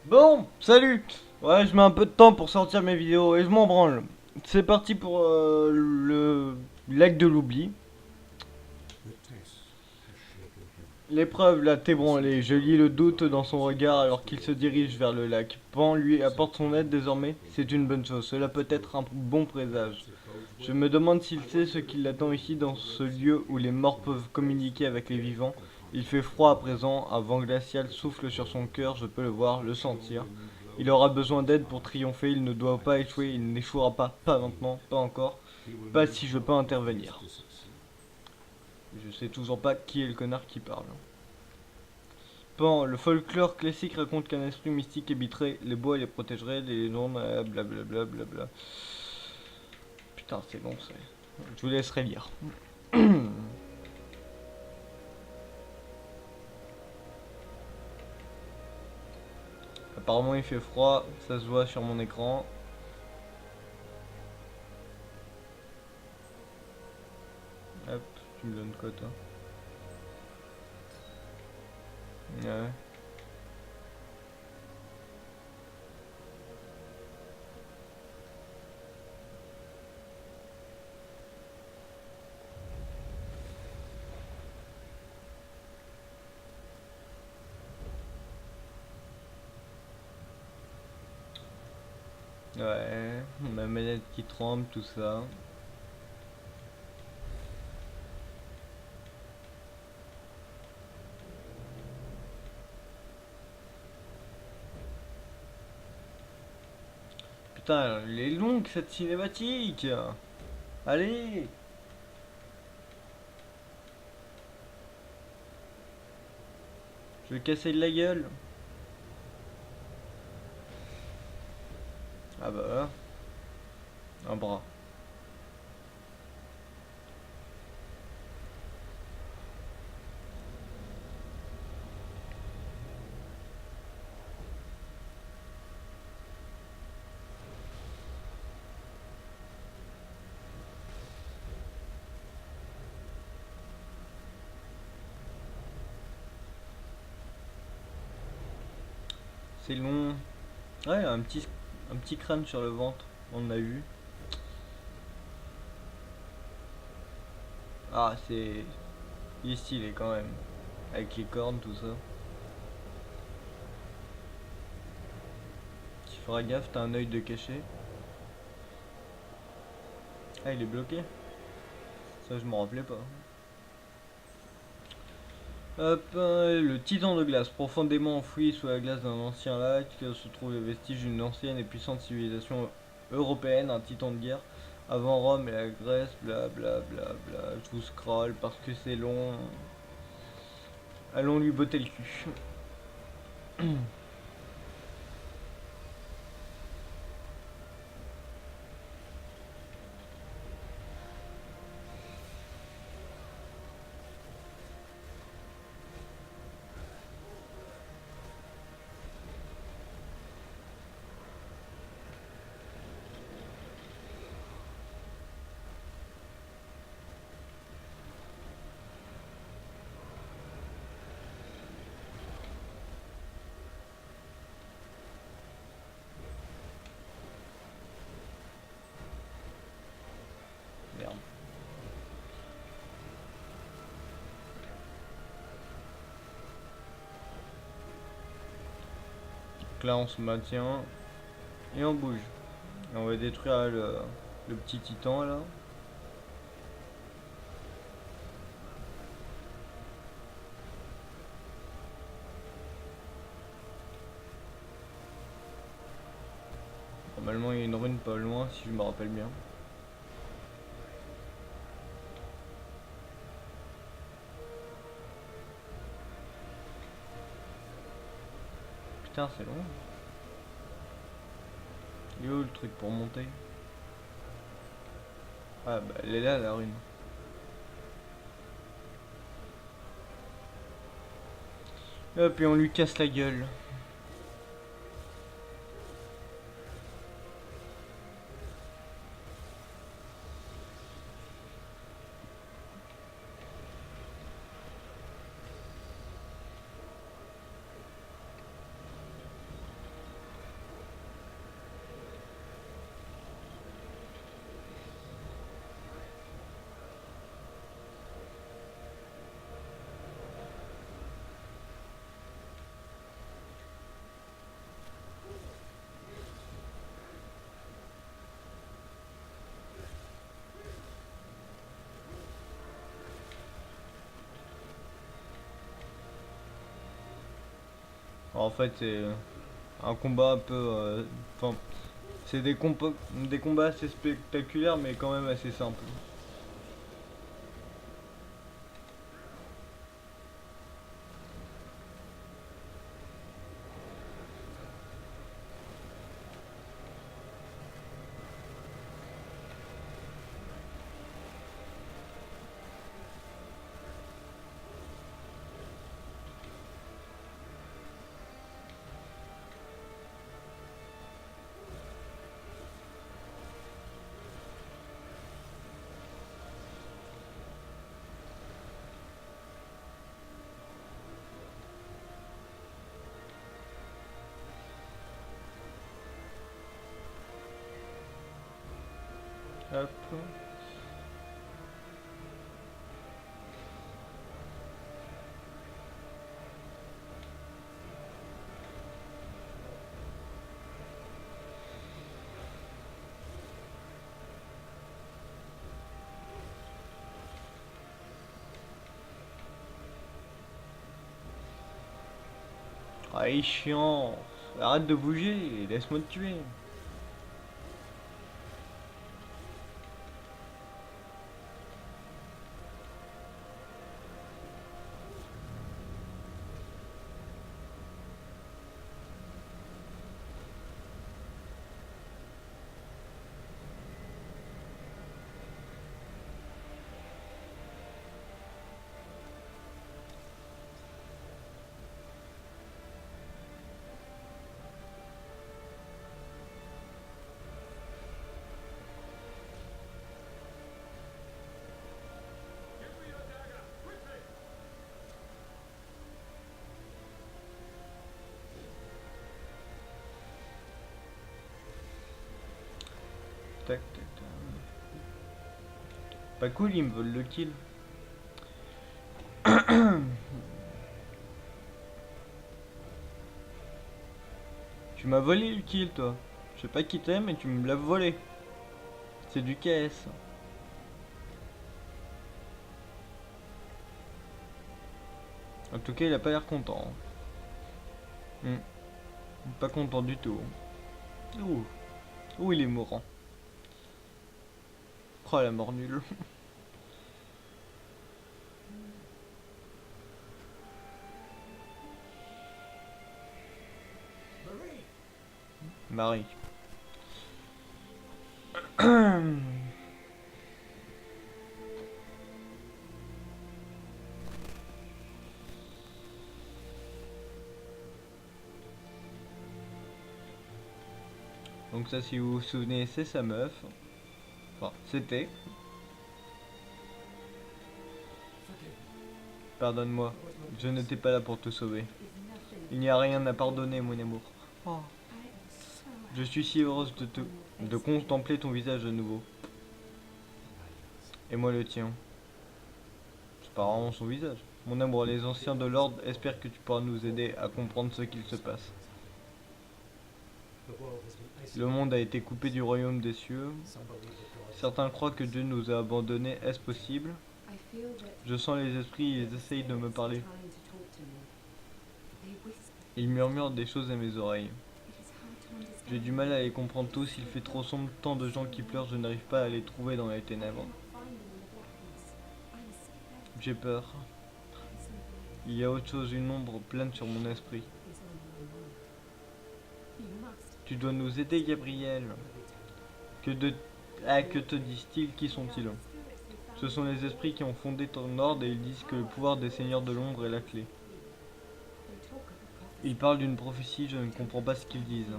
Bon, salut. Ouais, je mets un peu de temps pour sortir mes vidéos et je m'en branle. C'est parti pour le lac de l'oubli. L'épreuve, là, t'es branlé. Je lis le doute dans son regard alors qu'il se dirige vers le lac. Pan lui apporte son aide désormais. C'est une bonne chose. Cela peut être un bon présage. Je me demande s'il sait ce qui l'attend ici dans ce lieu où les morts peuvent communiquer avec les vivants. Il fait froid à présent, un vent glacial souffle sur son cœur, je peux le voir, le sentir. Il aura besoin d'aide pour triompher, il ne doit pas échouer, il n'échouera pas, pas maintenant, pas encore, pas si je peux intervenir. Je sais toujours pas qui est le connard qui parle. Pan, le folklore classique raconte qu'un esprit mystique habiterait les bois et les protégerait, les légendes, blablabla. Bla. Putain, c'est long, ça. Je vous laisserai lire. Apparemment, il fait froid, ça se voit sur mon écran. Hop, tu me donnes quoi, toi? Ouais. Ouais, ma manette qui tremble, tout ça. Putain, elle est longue cette cinématique. Allez, je vais casser de la gueule. Ah bah, un bras. C'est long. Ouais, un petit crâne sur le ventre. On a eu. Ah, c'est. Il est stylé quand même. Avec les cornes, tout ça. Tu feras gaffe, t'as un œil de cachet. Ah, il est bloqué. Ça, je m'en rappelais pas. Hop, le titan de glace, profondément enfoui sous la glace d'un ancien lac, se trouvent les vestiges d'une ancienne et puissante civilisation européenne, un titan de guerre, avant Rome et la Grèce, bla bla bla bla. Je vous scroll parce que c'est long. Allons lui botter le cul. Merde. Donc là, on se maintient et on bouge. Et on va détruire le petit titan là. Normalement, il y a une rune pas loin si je me rappelle bien. Putain, c'est long. Il est où le truc pour monter? Ah bah elle est là la rune. Hop et on lui casse la gueule. En fait, c'est un combat un peu... Enfin, c'est des combats assez spectaculaires, mais quand même assez simples. Hop. Ah, il est chiant. Arrête de bouger, laisse-moi te tuer. Tac, tac, tac. Pas cool, ils me veulent le kill. Tu m'as volé le kill, toi. Je sais pas qui t'es, mais tu me l'as volé. C'est du KS. En tout cas, il a pas l'air content. Hmm. Pas content du tout. Ouh. Ouh, il est mourant. Oh, la mort nulle. Marie. Donc ça, si vous vous souvenez, c'est sa meuf. Enfin, c'était. Pardonne-moi, je n'étais pas là pour te sauver. Il n'y a rien à pardonner, mon amour. Oh. Je suis si heureuse de contempler ton visage de nouveau. Et moi le tien. C'est pas vraiment son visage. Mon amour, les anciens de l'ordre espèrent que tu pourras nous aider à comprendre ce qu'il se passe. Le monde a été coupé du royaume des cieux. Certains croient que Dieu nous a abandonnés. Est-ce possible? Je sens les esprits, ils essayent de me parler. Ils murmurent des choses à mes oreilles. J'ai du mal à les comprendre tous, il fait trop sombre, tant de gens qui pleurent, je n'arrive pas à les trouver dans les ténèbres. J'ai peur. Il y a autre chose, une ombre plane sur mon esprit. Tu dois nous aider, Gabriel. Que te disent-ils? Qui sont-ils? Ce sont les esprits qui ont fondé ton ordre et ils disent que le pouvoir des seigneurs de l'ombre est la clé. Ils parlent d'une prophétie, je ne comprends pas ce qu'ils disent.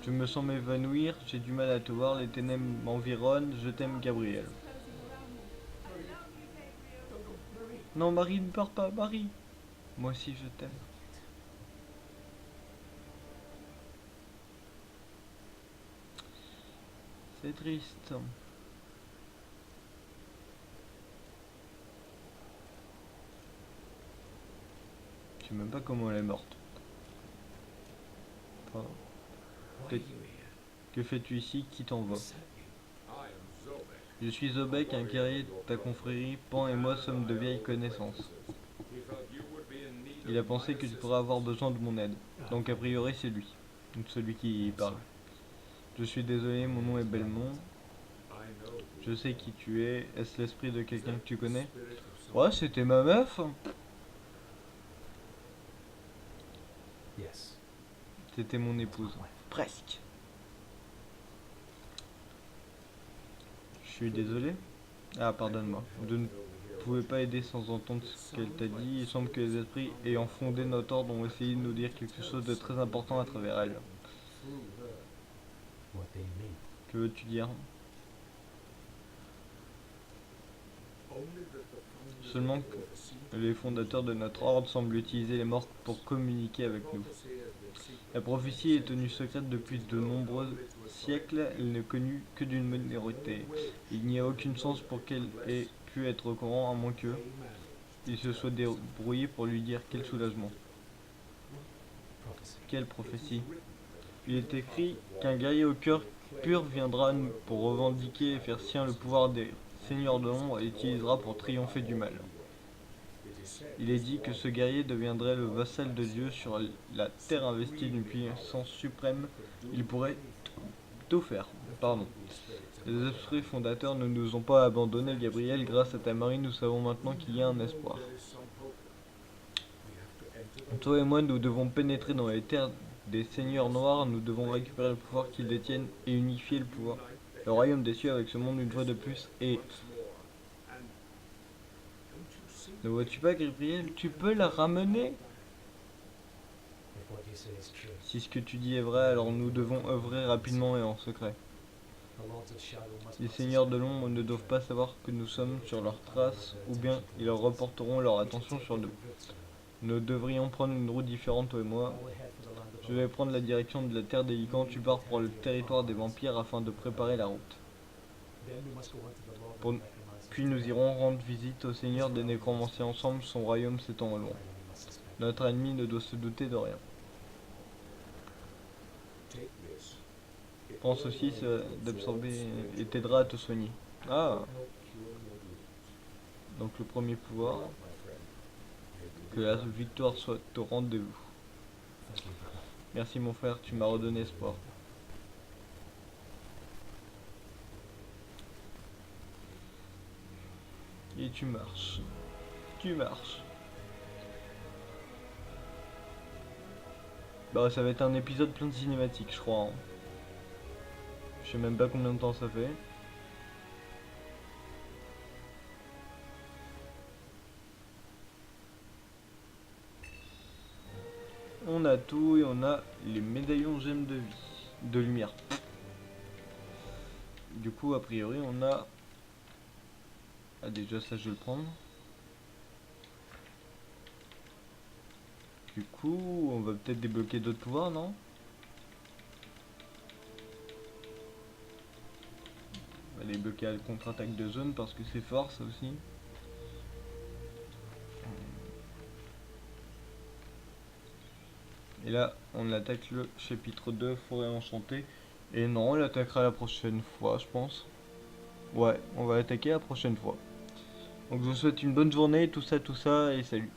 Je me sens m'évanouir, j'ai du mal à te voir, les ténèbres m'environnent, je t'aime, Gabriel. Non, Marie, ne pars pas, Marie. Moi aussi, je t'aime. C'est triste. Je sais même pas comment elle est morte. Enfin, que fais-tu ici? Qui t'envoie? Je suis Zobek, un guerrier de ta confrérie. Pan et moi sommes de vieilles connaissances. Il a pensé que tu pourrais avoir besoin de mon aide. Donc a priori c'est lui. Donc celui qui parle. Je suis désolé, mon nom est Belmont. Je sais qui tu es. Est-ce l'esprit de quelqu'un que tu connais? Ouais, c'était ma meuf. C'était mon épouse. Presque. Je suis désolé. Ah, pardonne-moi. Je ne pouvais pas aider sans entendre ce qu'elle t'a dit. Il semble que les esprits ayant fondé notre ordre ont essayé de nous dire quelque chose de très important à travers elle. Que veux-tu dire? Seulement que les fondateurs de notre ordre semblent utiliser les morts pour communiquer avec nous. La prophétie est tenue secrète depuis de nombreux siècles, elle n'est connue que d'une minorité. Il n'y a aucune chance pour qu'elle ait pu être au courant, à moins que il se soit débrouillé pour lui dire quel soulagement. Quelle prophétie? Il est écrit qu'un guerrier au cœur pur viendra pour revendiquer et faire sien le pouvoir des seigneurs de l'ombre et l'utilisera pour triompher du mal. Il est dit que ce guerrier deviendrait le vassal de Dieu sur la terre investie d'une puissance suprême. Il pourrait tout faire. Pardon. Les esprits fondateurs ne nous ont pas abandonnés, Gabriel. Grâce à ta Marie, nous savons maintenant qu'il y a un espoir. Toi et moi, nous devons pénétrer dans les terres des seigneurs noirs. Nous devons récupérer le pouvoir qu'ils détiennent et unifier le pouvoir. Le royaume des cieux avec ce monde une fois de plus. Et ne vois-tu pas, Gabriel? Tu peux la ramener? Si ce que tu dis est vrai, alors nous devons œuvrer rapidement et en secret. Les seigneurs de l'ombre ne doivent pas savoir que nous sommes sur leurs traces, ou bien ils reporteront leur attention sur nous. Nous devrions prendre une route différente, toi et moi. Je vais prendre la direction de la terre des Lycans, tu pars pour le territoire des vampires afin de préparer la route. Puis nous irons rendre visite au seigneur des nécromanciens ensemble, son royaume s'étend au loin. Notre ennemi ne doit se douter de rien. Pense aussi d'absorber et t'aidera à te soigner. Ah, donc le premier pouvoir, que la victoire soit au rendez-vous. Merci mon frère, tu m'as redonné espoir. Et tu marches. Tu marches. Bah ça va être un épisode plein de cinématiques je crois. Hein. Je sais même pas combien de temps ça fait. On a tout et on a les médaillons gemmes de vie. De lumière. Du coup a priori on a... Ah déjà ça je vais le prendre. Du coup on va peut-être débloquer d'autres pouvoirs non? On va débloquer le contre-attaque de zone parce que c'est fort ça aussi. Et là, on attaque le chapitre 2, Forêt enchantée. Et non, on l'attaquera la prochaine fois, je pense. Ouais, on va l'attaquer la prochaine fois. Donc je vous souhaite une bonne journée, tout ça, et salut.